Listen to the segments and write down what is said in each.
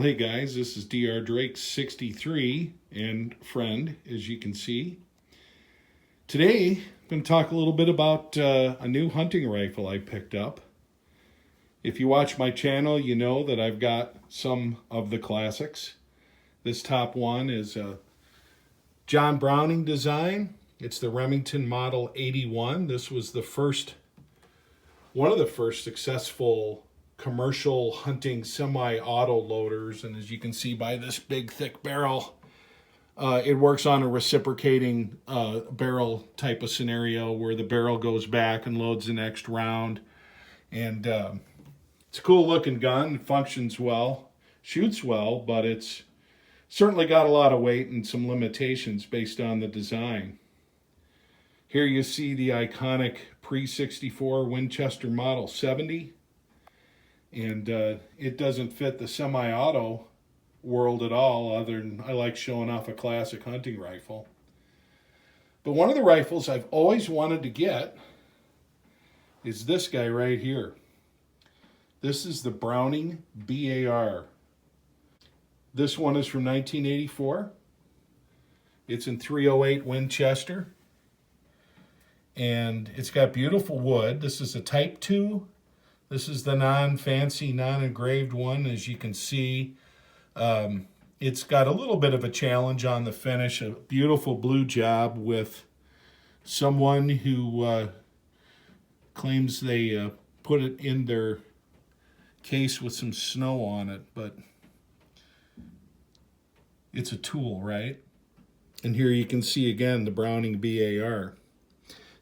Well, hey guys, this is Dr. Drake 63 and friend, as you can see. Today, I'm going to talk a little bit about a new hunting rifle I picked up. If you watch my channel, you know that I've got some of the classics. This top one is a John Browning design. It's the Remington Model 81. This was one of the first successful commercial hunting semi-auto loaders, and as you can see by this big thick barrel, it works on a reciprocating barrel type of scenario where the barrel goes back and loads the next round. And it's a cool looking gun. It functions well, shoots well, but it's certainly got a lot of weight and some limitations based on the design. Here you see the iconic pre-64 Winchester Model 70. And it doesn't fit the semi-auto world at all, other than I like showing off a classic hunting rifle. But one of the rifles I've always wanted to get is this guy right here. This is the Browning BAR. This one is from 1984. It's in 308 Winchester. And it's got beautiful wood. This is a Type 2. This is the non-fancy, non-engraved one. As you can see, it's got a little bit of a challenge on the finish. A beautiful blue job with someone who claims they put it in their case with some snow on it, but it's a tool, right? And here you can see again the Browning BAR.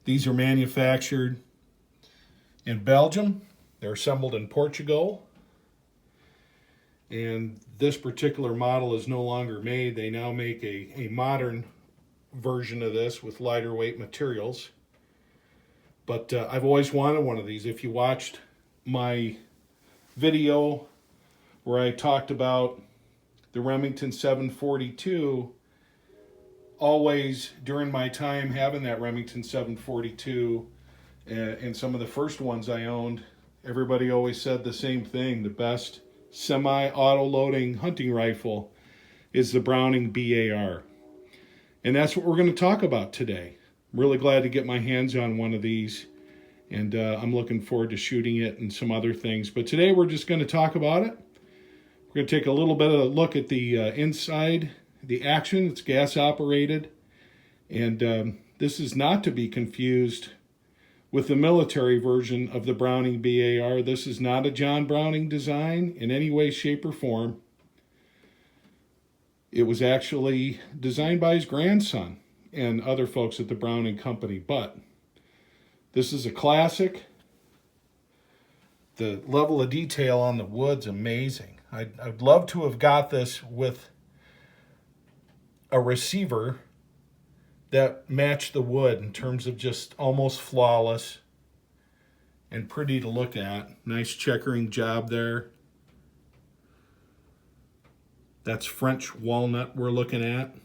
These are manufactured in Belgium. They're assembled in Portugal, and this particular model is no longer made. They now make a modern version of this with lighter weight materials. But I've always wanted one of these. If you watched my video where I talked about the Remington 742, always during my time having that Remington 742 and some of the first ones I owned, everybody always said the same thing. The best semi-auto loading hunting rifle is the Browning BAR. And that's what we're going to talk about today. I'm really glad to get my hands on one of these, and I'm looking forward to shooting it and some other things. But today we're just going to talk about it. We're going to take a little bit of a look at the inside, the action. It's gas operated, and this is not to be confused with the military version of the Browning BAR. This is not a John Browning design in any way, shape, or form. It was actually designed by his grandson and other folks at the Browning Company, but this is a classic. The level of detail on the wood's amazing. I'd love to have got this with a receiver that matched the wood in terms of just almost flawless and pretty to look at. Nice checkering job there. That's French walnut we're looking at.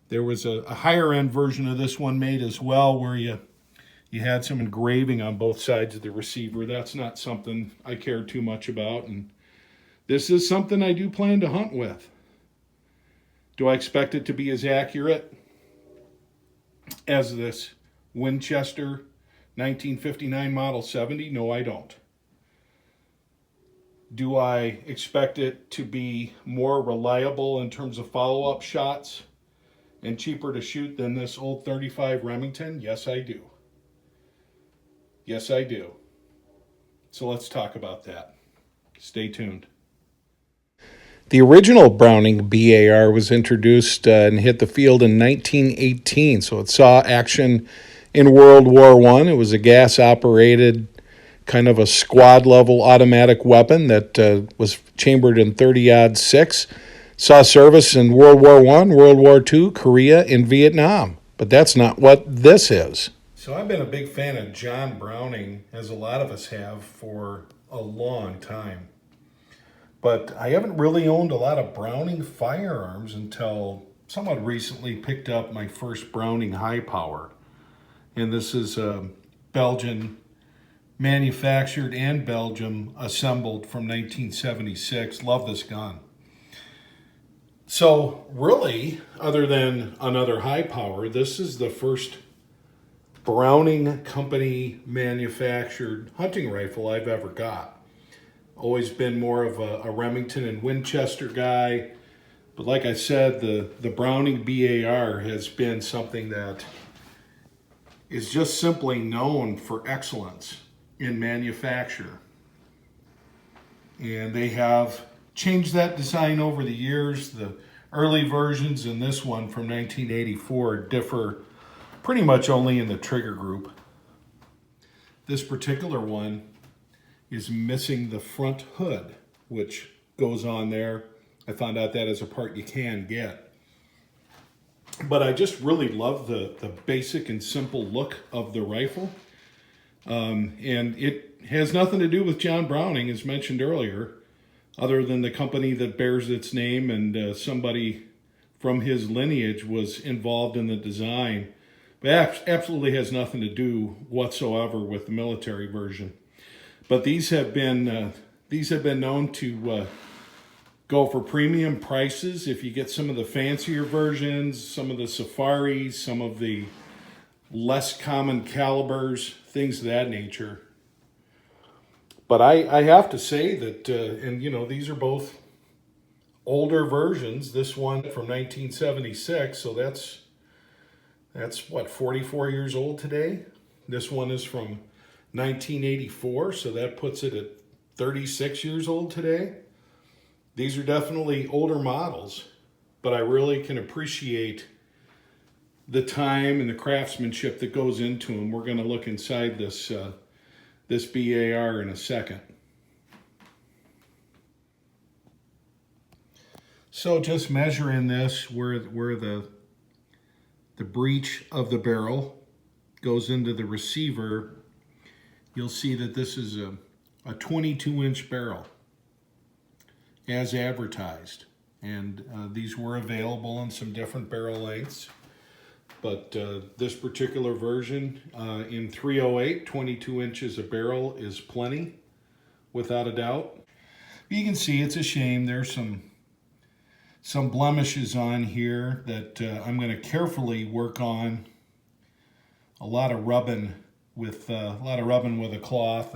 There was a higher end version of this one made as well, where you had some engraving on both sides of the receiver. That's not something I care too much about, and this is something I do plan to hunt with. Do I expect it to be as accurate as this Winchester 1959 Model 70? No, I don't. Do I expect it to be more reliable in terms of follow-up shots and cheaper to shoot than this old 35 Remington? Yes, I do. Yes, I do. So let's talk about that. Stay tuned. The original Browning BAR was introduced and hit the field in 1918, so it saw action in World War I. It was a gas-operated, kind of a squad-level automatic weapon that was chambered in .30-06. Saw service in World War I, World War II, Korea, and Vietnam. But that's not what this is. So I've been a big fan of John Browning, as a lot of us have, for a long time. But I haven't really owned a lot of Browning firearms until somewhat recently picked up my first Browning high power. And this is a Belgian manufactured in Belgium, assembled from 1976. Love this gun. So really, other than another high power, this is the first Browning Company manufactured hunting rifle I've ever got. Always been more of a Remington and Winchester guy. But like I said, the Browning BAR has been something that is just simply known for excellence in manufacture. And they have changed that design over the years. The early versions and this one from 1984 differ pretty much only in the trigger group. This particular one is missing the front hood, which goes on there. I found out that is a part you can get. But I just really love the basic and simple look of the rifle. And it has nothing to do with John Browning, as mentioned earlier, other than the company that bears its name, and somebody from his lineage was involved in the design. But absolutely has nothing to do whatsoever with the military version. But these have been known to go for premium prices if you get some of the fancier versions, some of the safaris, some of the less common calibers, things of that nature. But I have to say that, and you know, these are both older versions. This one from 1976, so that's what, 44 years old today. This one is from 1984, so that puts it at 36 years old today. These are definitely older models, but I really can appreciate the time and the craftsmanship that goes into them. We're going to look inside this this BAR in a second. So just measuring this where the breech of the barrel goes into the receiver, you'll see that this is a 22-inch barrel as advertised. And these were available in some different barrel lengths. But this particular version in 308, 22 inches a barrel is plenty, without a doubt. You can see it's a shame. There's some blemishes on here that I'm going to carefully work on. A lot of rubbing with a cloth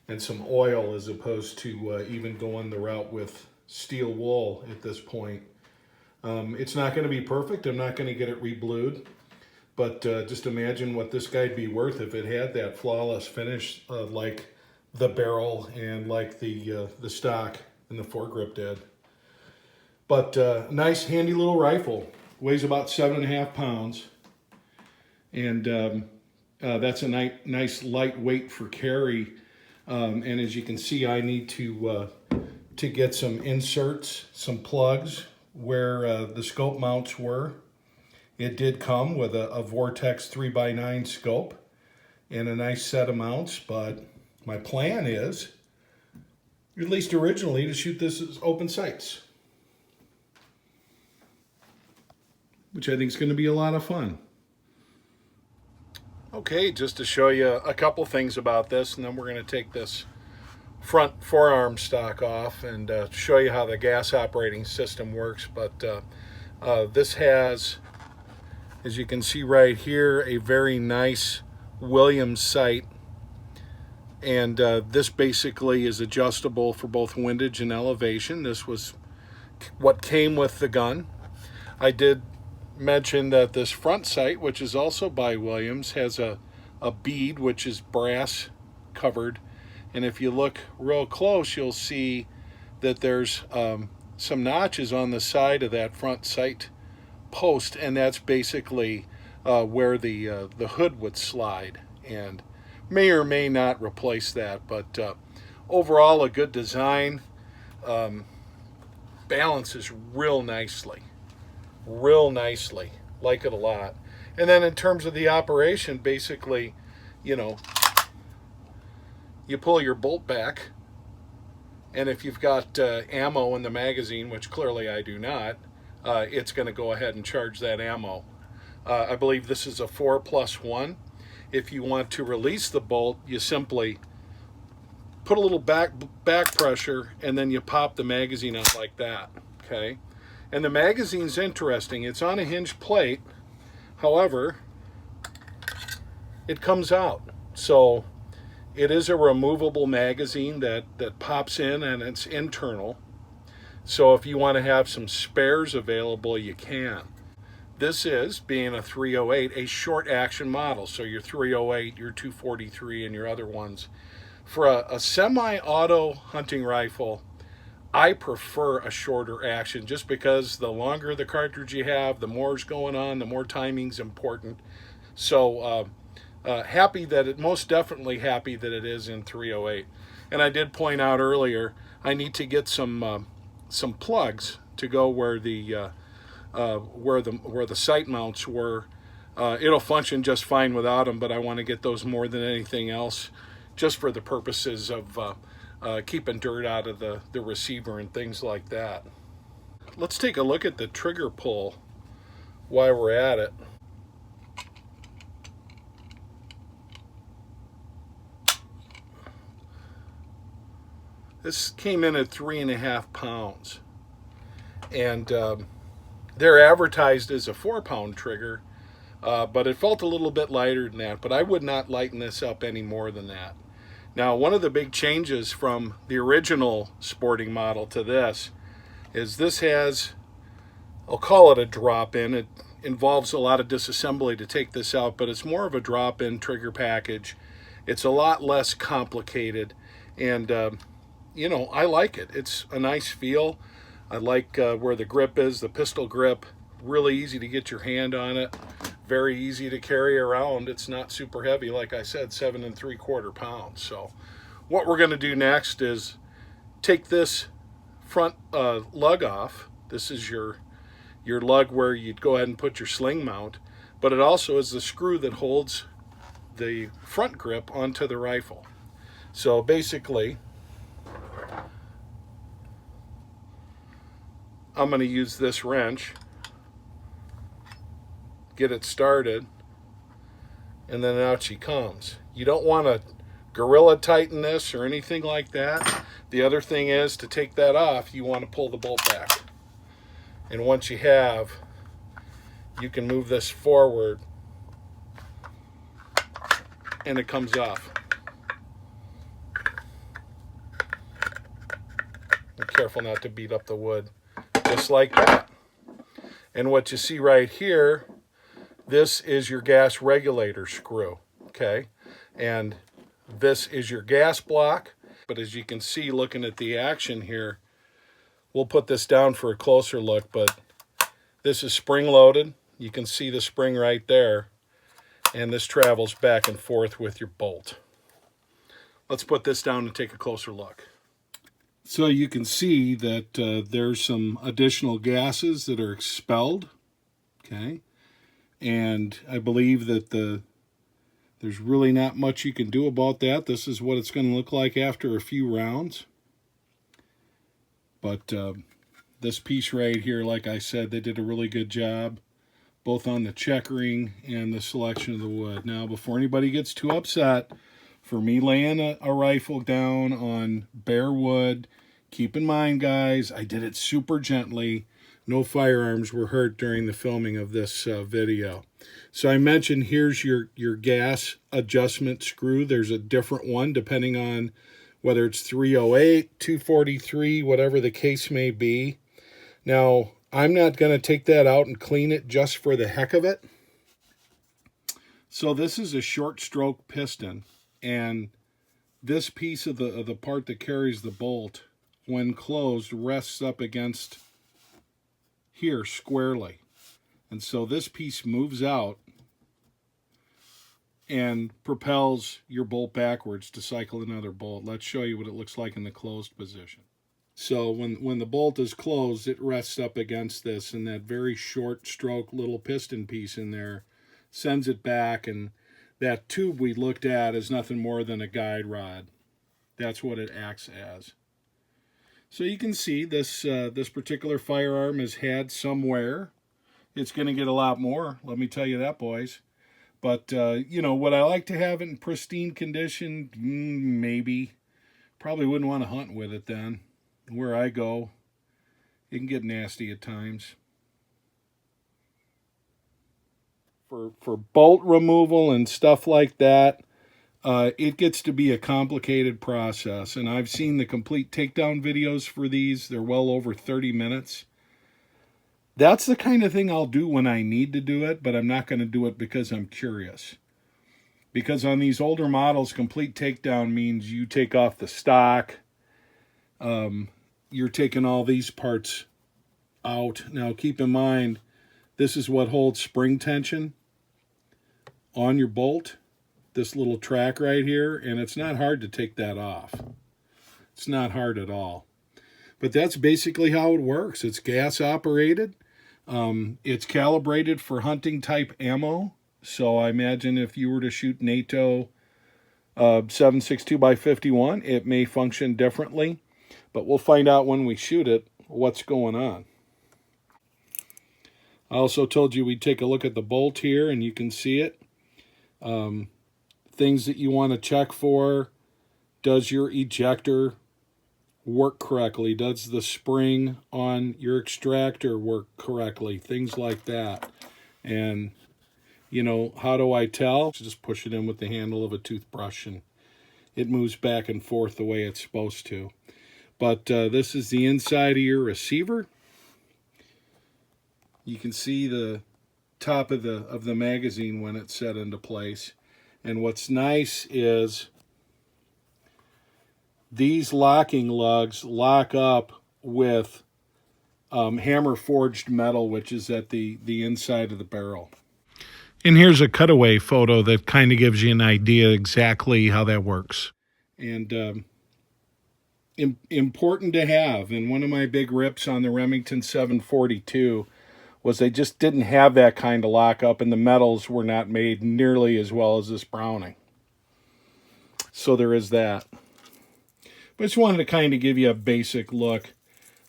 and some oil, as opposed to even going the route with steel wool at this point. It's not going to be perfect. I'm not going to get it reblued, but just imagine what this guy'd be worth if it had that flawless finish, like the barrel and like the stock and the foregrip did. But nice, handy little rifle. Weighs about 7.5 pounds, and that's a nice light weight for carry. And as you can see, I need to get some inserts, some plugs where the scope mounts were. It did come with a Vortex 3x9 scope and a nice set of mounts, but my plan is, at least originally, to shoot this as open sights, which I think is going to be a lot of fun. Okay, just to show you a couple things about this, and then we're going to take this front forearm stock off and show you how the gas operating system works. But this has, as you can see right here, a very nice Williams sight, and this basically is adjustable for both windage and elevation. This was what came with the gun. I did mention that this front sight, which is also by Williams, has a bead which is brass covered, and if you look real close, you'll see that there's some notches on the side of that front sight post, and that's basically where the hood would slide, and may or may not replace that. But overall, a good design. Balances real nicely, like it a lot. And then in terms of the operation, basically, you know, you pull your bolt back, and if you've got ammo in the magazine, which clearly I do not, it's going to go ahead and charge that ammo. I believe this is a 4+1, if you want to release the bolt, you simply put a little back pressure, and then you pop the magazine out like that, okay? And the magazine's interesting. It's on a hinged plate. However, it comes out. So it is a removable magazine that pops in, and it's internal. So if you want to have some spares available, you can. This is, being a 308, a short action model. So your 308, your 243, and your other ones. For a semi-auto hunting rifle, I prefer a shorter action, just because the longer the cartridge you have, the more's going on, the more timing's important. So happy that it, most definitely happy that it is in 308. And I did point out earlier, I need to get some plugs to go where the sight mounts were. It'll function just fine without them, but I want to get those more than anything else, just for the purposes of keeping dirt out of the receiver and things like that. Let's take a look at the trigger pull while we're at it. This came in at 3.5 pounds, and they're advertised as a 4-pound trigger, but it felt a little bit lighter than that, but I would not lighten this up any more than that. Now, one of the big changes from the original sporting model to this is this has, I'll call it a drop-in. It involves a lot of disassembly to take this out, but it's more of a drop-in trigger package. It's a lot less complicated, and you know, I like it. It's a nice feel. I like where the grip is, the pistol grip. Really easy to get your hand on it. Very easy to carry around. It's not super heavy, like I said, 7 3/4 pounds. So what we're going to do next is take this front lug off. This is your lug where you'd go ahead and put your sling mount, but it also is the screw that holds the front grip onto the rifle. So basically, I'm going to use this wrench, get it started, and then out she comes. You don't want to gorilla tighten this or anything like that. The other thing is, to take that off, you want to pull the bolt back. And once you have, you can move this forward and it comes off. Be careful not to beat up the wood. Just like that. And what you see right here, this is your gas regulator screw, okay? And this is your gas block. But as you can see, looking at the action here, we'll put this down for a closer look, but this is spring loaded. You can see the spring right there. And this travels back and forth with your bolt. Let's put this down and take a closer look. So you can see that there's some additional gases that are expelled, okay? And I believe that there's really not much you can do about that. This is what it's going to look like after a few rounds. But this piece right here, like I said, they did a really good job, both on the checkering and the selection of the wood. Now, before anybody gets too upset, for me laying a rifle down on bare wood, keep in mind, guys, I did it super gently. No firearms were hurt during the filming of this video. So I mentioned, here's your gas adjustment screw. There's a different one depending on whether it's 308, 243, whatever the case may be. Now, I'm not going to take that out and clean it just for the heck of it. So this is a short stroke piston, and this piece of the part that carries the bolt, when closed, rests up against here squarely. And so this piece moves out and propels your bolt backwards to cycle another bolt. Let's show you what it looks like in the closed position. So when the bolt is closed, it rests up against this, and that very short stroke little piston piece in there sends it back, and that tube we looked at is nothing more than a guide rod. That's what it acts as. So you can see this particular firearm has had some wear. It's going to get a lot more, let me tell you that, boys. But, you know, would I like to have it in pristine condition? Maybe. Probably wouldn't want to hunt with it then. Where I go, it can get nasty at times. For bolt removal and stuff like that, it gets to be a complicated process. And I've seen the complete takedown videos for these. They're well over 30 minutes. That's the kind of thing I'll do when I need to do it, but I'm not going to do it because I'm curious. Because on these older models, complete takedown means you take off the stock. You're taking all these parts out. Now, keep in mind, this is what holds spring tension on your bolt. This little track right here, and it's not hard to take that off. It's not hard at all. But that's basically how it works. It's gas operated. It's calibrated for hunting type ammo. So I imagine if you were to shoot NATO 7.62x51, it may function differently. But we'll find out when we shoot it what's going on. I also told you we'd take a look at the bolt here, and you can see it. Things that you want to check for: does your ejector work correctly? Does the spring on your extractor work correctly? Things like that. And, you know, how do I tell? Just push it in with the handle of a toothbrush and it moves back and forth the way it's supposed to. But this is the inside of your receiver. You can see the top of the magazine when it's set into place. And what's nice is these locking lugs lock up with hammer forged metal, which is at the inside of the barrel. And here's a cutaway photo that kind of gives you an idea exactly how that works. And important to have. And one of my big rips on the Remington 742 was they just didn't have that kind of lockup, and the metals were not made nearly as well as this Browning. So there is that. But I just wanted to kind of give you a basic look.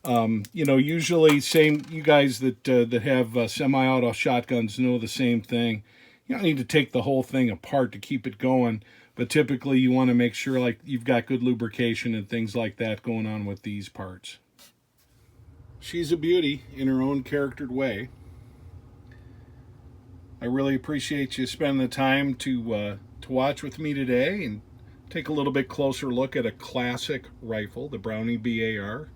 You know, usually you guys that have semi-auto shotguns know the same thing. You don't need to take the whole thing apart to keep it going, but typically you want to make sure like you've got good lubrication and things like that going on with these parts. She's a beauty in her own charactered way. I really appreciate you spending the time to watch with me today and take a little bit closer look at a classic rifle, the Browning BAR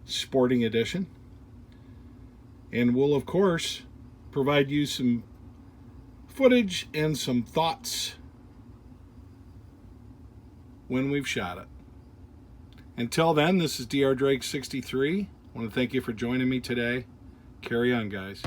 Sporting Edition. And we'll, of course, provide you some footage and some thoughts when we've shot it. Until then, this is Dr. Drake 63. I want to thank you for joining me today. Carry on, guys.